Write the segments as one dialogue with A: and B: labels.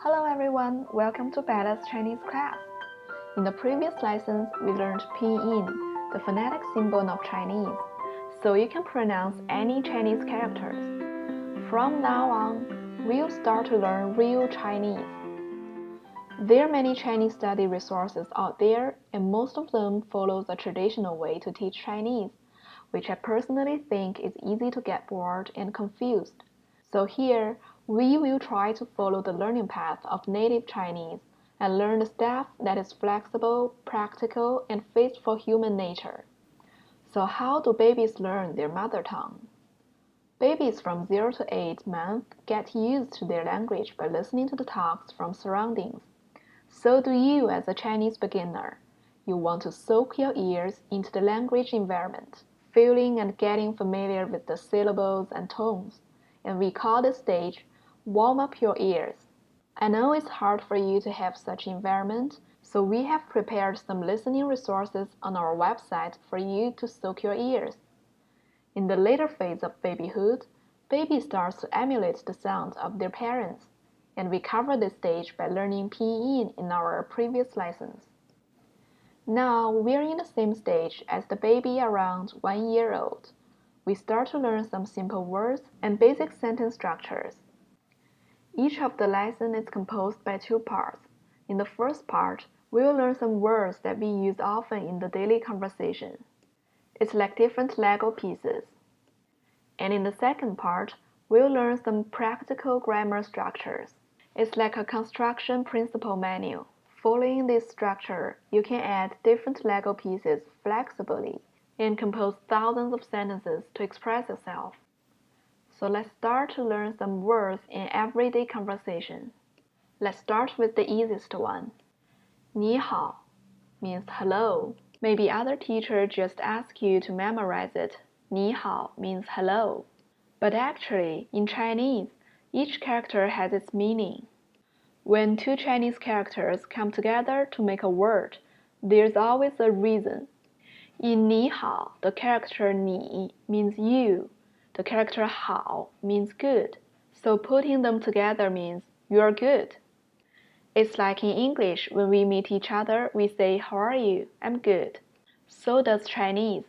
A: Hello everyone, welcome to Bella's Chinese class. In the previous lessons, we learned pinyin, the phonetic symbol of Chinese, so you can pronounce any Chinese characters. From now on, we'll start to learn real Chinese. There are many Chinese study resources out there, and most of them follow the traditional way to teach Chinese, which I personally think is easy to get bored and confused. So here, we will try to follow the learning path of native Chinese and learn the stuff that is flexible, practical, and fit for human nature. So how do babies learn their mother tongue? Babies from 0 to 8 months get used to their language by listening to the talks from surroundings. So do you as a Chinese beginner. You want to soak your ears into the language environment, feeling and getting familiar with the syllables and tones. And we call this stage warm up your ears. I know it's hard for you to have such environment, so we have prepared some listening resources on our website for you to soak your ears. In the later phase of babyhood, baby starts to emulate the sound of their parents, and we cover this stage by learning pinyin in our previous lessons. Now we're in the same stage as the baby around 1 year old. We start to learn some simple words and basic sentence structures. Each of the lessons is composed by 2 parts. In the first part, we will learn some words that we use often in the daily conversation. It's like different Lego pieces. And in the second part, we'll learn some practical grammar structures. It's like a construction principle manual. Following this structure, you can add different Lego pieces flexibly and compose thousands of sentences to express yourself. So let's start to learn some words in everyday conversation. Let's start with the easiest one. 你好 means hello. Maybe other teacher just ask you to memorize it. 你好 means hello. But actually, in Chinese, each character has its meaning. When 2 Chinese characters come together to make a word, there's always a reason. In 你好, the character 你 means you. The character 好 means good. So putting them together means you're good. It's like in English, when we meet each other, we say, how are you? I'm good. So does Chinese.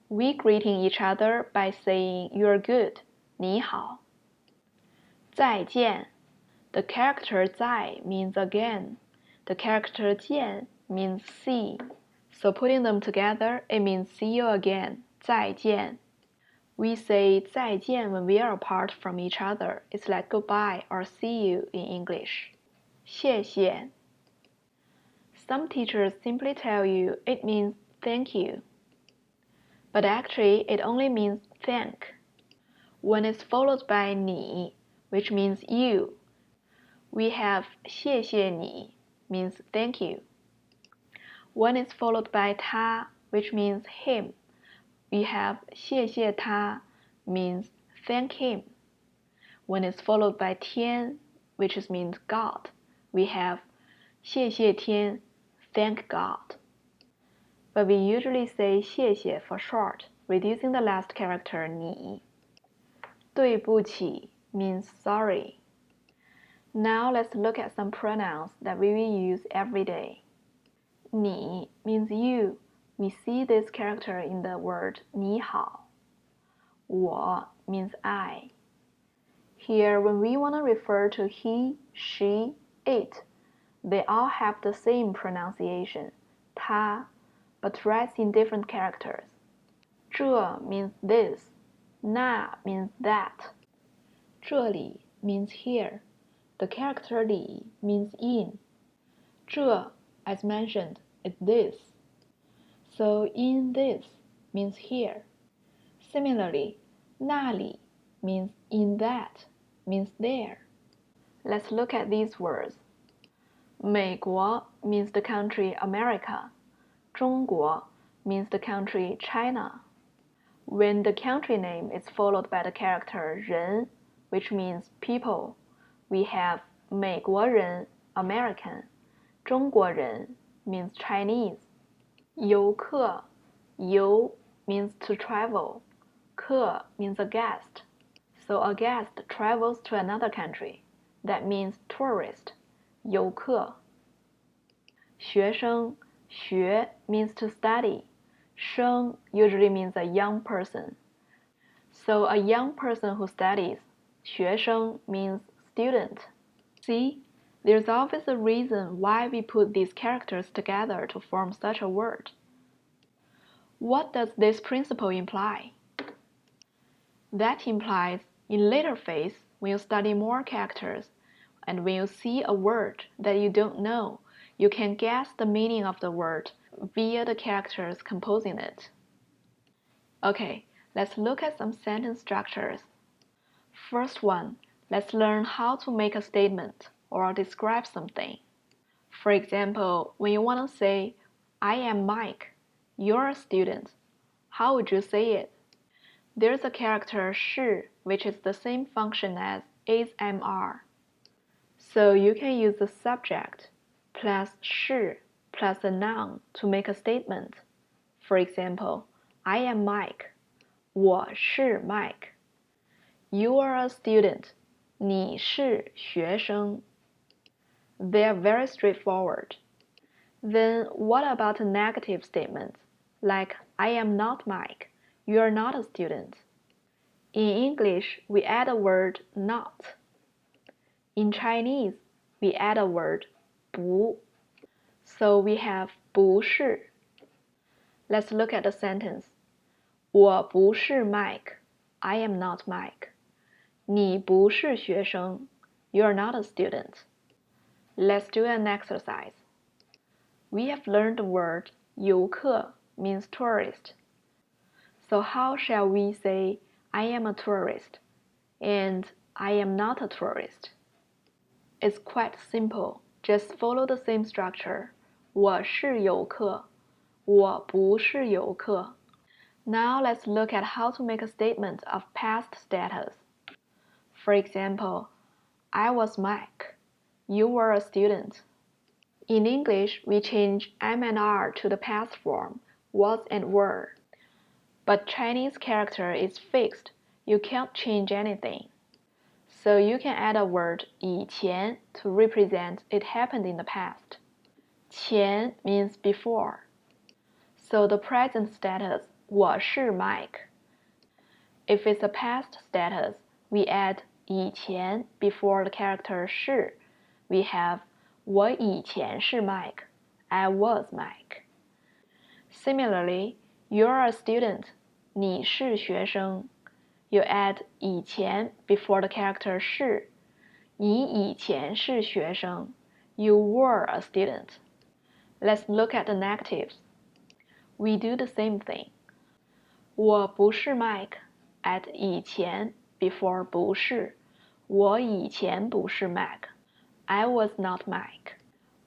A: We greeting each other by saying, you're good. 你好. 再见. The character 再 means again. The character 见 means see. So putting them together, it means see you again. 再见. We say 再见 when we are apart from each other. It's like goodbye or see you in English. 谢谢. Some teachers simply tell you it means thank you. But actually, it only means thank. When it's followed by 你, which means you, we have 谢谢你 means thank you. When it's followed by 他, which means him, we have 谢谢他 means thank him. When it's followed by 天, which means God, we have 谢谢天 thank God. But we usually say 谢谢 for short, reducing the last character 你. 对不起 means sorry. Now let's look at some pronouns that we will use every day. 你 means you. We see this character in the word 你好. 我 means I. Here, when we want to refer to he, she, it, they all have the same pronunciation, 他, but rests in different characters. 这 means this. 那 means that. 这里 means here. The character 里 means in. 这, as mentioned, is this. So in this means here. Similarly, 那里 means in that, means there. Let's look at these words. 美国 means the country America. 中国 means the country China. When the country name is followed by the character 人, which means people, we have 美国人 American. 中国人 means Chinese. 游客 游 means to travel. 客 means a guest. So a guest travels to another country. That means tourist. 游客。学生，学 means to study. 生 usually means a young person. So a young person who studies, 学生 means student. See, there's always a reason why we put these characters together to form such a word. What does this principle imply? That implies in later phase, when you study more characters, and when you see a word that you don't know, you can guess the meaning of the word via the characters composing it. Okay, let's look at some sentence structures. First one, let's learn how to make a statement or describe something. For example, when you want to say, I am Mike, you're a student, how would you say it? There's a character 是, which is the same function as is-mr. So you can use the subject plus 是 plus a noun to make a statement. For example, I am Mike. 我是 Mike. You are a student. 你是学生. They are very straightforward. Then what about negative statements? Like, I am not Mike. You are not a student. In English, we add a word not. In Chinese, we add a word 不. So we have 不是. Let's look at the sentence. 我不是 Mike. I am not Mike. 你不是学生. You are not a student. Let's do an exercise. We have learned the word 游客 means tourist. So how shall we say I am a tourist and I am not a tourist? It's quite simple. Just follow the same structure. 我是游客. 我不是游客. Now let's look at how to make a statement of past status. For example, I was Mike. You were a student. In English, we change am and are to the past form, was and were. But Chinese character is fixed. You can't change anything. So you can add a word 以前 to represent it happened in the past. 前 means before. So the present status 我是 Mike. If it's a past status, we add 以前 before the character 是. We have 我以前是 Mike. I was Mike. Similarly, you're a student. 你是学生. You add 以前 before the character 是. 你以前是学生. You were a student. Let's look at the negatives. We do the same thing. 我不是 Mike. Add 以前 before 不是. 我以前不是 Mike. I was not Mike.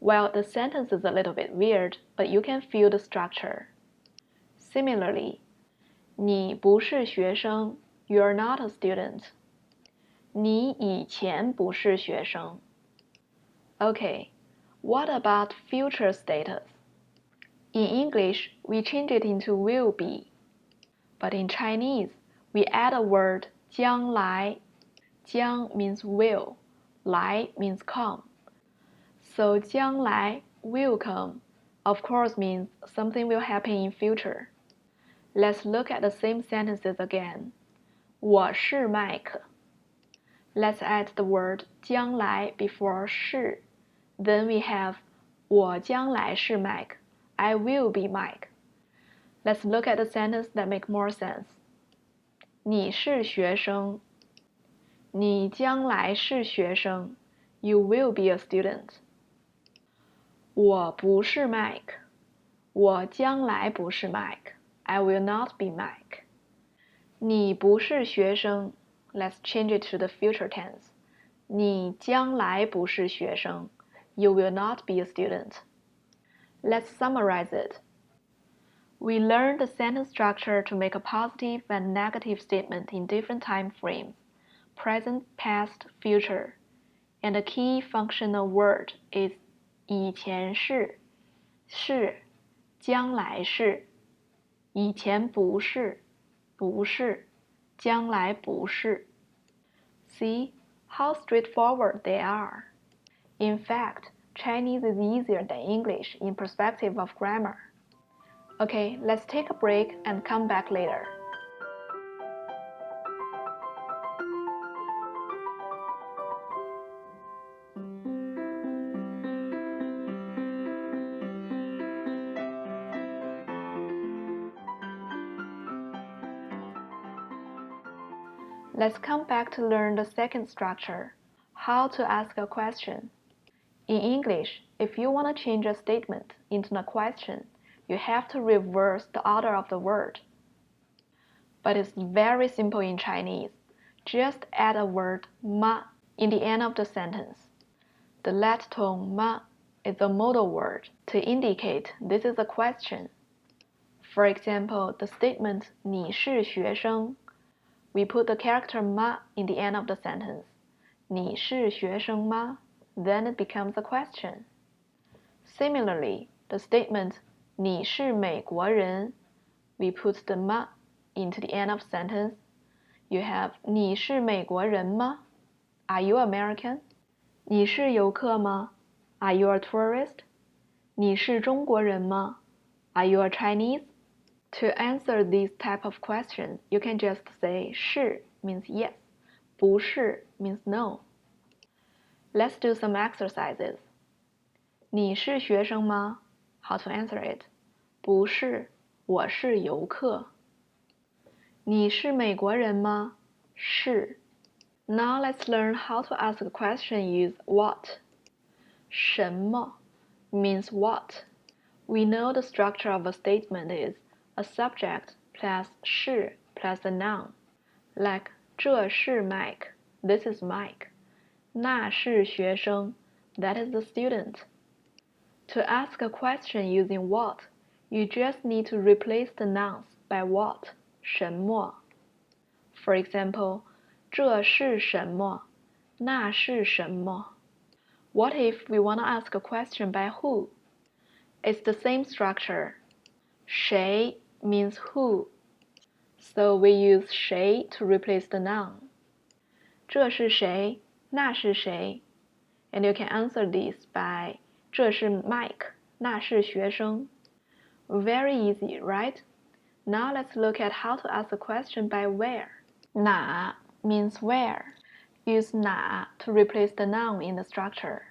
A: Well, the sentence is a little bit weird, but you can feel the structure. Similarly, 你不是学生. You're not a student. 你以前不是学生. Okay, what about future status? In English, we change it into will be. But in Chinese, we add a word 将来. 将 means will. 来 means come. So 将来 will come, of course means something will happen in future. Let's look at the same sentences again. 我是 Mike. Let's add the word 将来 before 是. Then we have 我将来是 Mike. I will be Mike. Let's look at the sentence that make more sense. 你是学生. 你将来是学生. You will be a student. 我不是 Mike. 我将来不是 Mike. I will not be Mike. 你不是学生. Let's change it to the future tense. 你将来不是学生. You will not be a student. Let's summarize it. We learned the sentence structure to make a positive and negative statement in different time frames, present, past, future. And the key functional word is 以前是, 是, 将来是, 以前不是, 不是, 将来不是. See how straightforward they are. In fact, Chinese is easier than English in perspective of grammar. Okay, let's take a break and come back later. Let's come back to learn the second structure, how to ask a question. In English, if you want to change a statement into a question, you have to reverse the order of the word. But it's very simple in Chinese. Just add a word ma in the end of the sentence. The let tone ma is a modal word to indicate this is a question. For example, the statement 你是学生 we put the character ma in the end of the sentence. 你是学生吗? Then it becomes a question. Similarly, the statement 你是美国人 we put the ma into the end of sentence. You have 你是美国人吗? Are you American? 你是游客吗? Are you a tourist? 你是中国人吗? Are you a Chinese? To answer these type of questions, you can just say 是 means yes, 不是 means no. Let's do some exercises. 你是学生吗? How to answer it? 不是，我是游客。你是美国人吗? 是。Now let's learn how to ask a question use what. 什么 means what. We know the structure of a statement is a subject plus 是 plus a noun. Like 这是 Mike, this is Mike. 那是学生, that is the student. To ask a question using what, you just need to replace the nouns by what, 什么. For example, 这是什么? 那是什么? What if we want to ask a question by who? It's the same structure. 谁 means who. So we use 谁 to replace the noun. 这是谁? 那是谁? And you can answer this by 这是 Mike, 那是学生. Very easy, right? Now let's look at how to ask a question by where. 哪 means where. Use 哪 to replace the noun in the structure.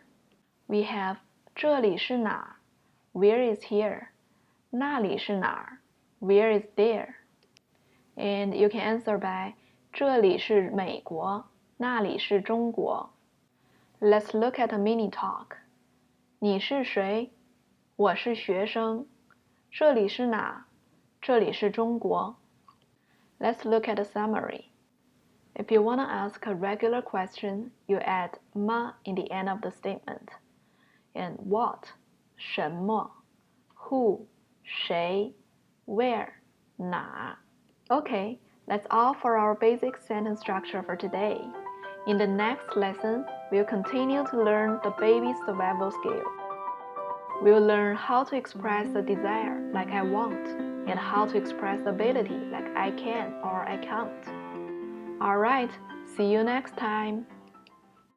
A: We have 这里是哪? Where is here? 那里是哪? Where is there? And you can answer by 这里是美国, 那里是中国. Let's look at a mini talk. 你是谁? 我是学生. 这里是哪? 这里是中国. Let's look at a summary. If you want to ask a regular question, you add 吗 in the end of the statement. And what, 什么, who, 谁, where, 哪. Okay, that's all for our basic sentence structure for today. In the next lesson, we'll continue to learn the baby survival skill. We'll learn how to express a desire like I want, and how to express ability like I can or I can't. Alright, see you next time.